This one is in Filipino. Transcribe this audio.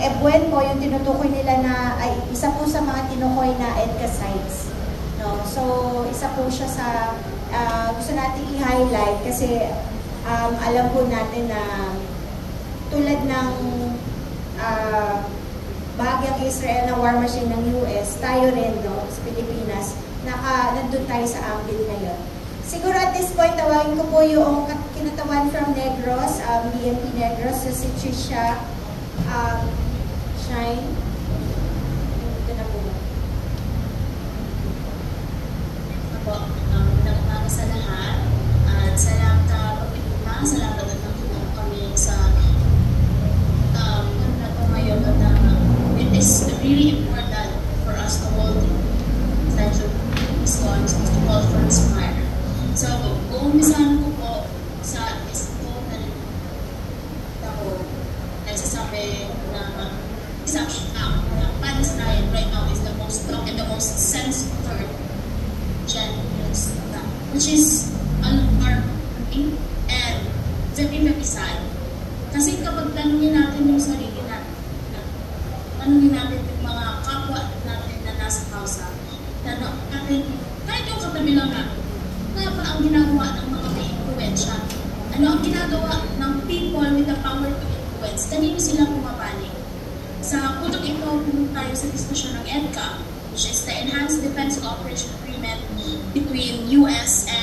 EBUEN po, yung tinutukoy nila na ay isa po sa mga tinukoy na EDCA sites. No? So, isa po siya sa gusto natin i-highlight kasi alam po natin na tulad ng bahagyang Israel na war machine ng US, tayo rin, no, sa Pilipinas, nandun tayo sa angle na yun. Siguro at this point, tawagin ko po yung kinatawan from Negros, BNP Negros, so si Trisha Shine. Ito na po. Ako, nagpapasa sa lahat. At salamat pagpipita, salamat at nagpipita kami sa ngayon at it is really important for us to hold essential these ones to call for inspire. So, uumpisahan ko po sa ispo na ako nagsasabi na Palestine right now is the most talk and the most censored genius, which is alarming and very sad. Kasi kapag tanungin natin yung sarili natin, tanungin natin yung mga kapwa natin na nasa kausa, tanong natin, kahit yung katabi lang natin, ano pa ang ginagawa ng mga may influensya? Ano ang ginagawa ng people with the power to influence? Kanino sila pumapanig? Sa putok ito, pumunta tayo sa diskusyon ng EDCA, which is the Enhanced Defense Cooperation Agreement between US and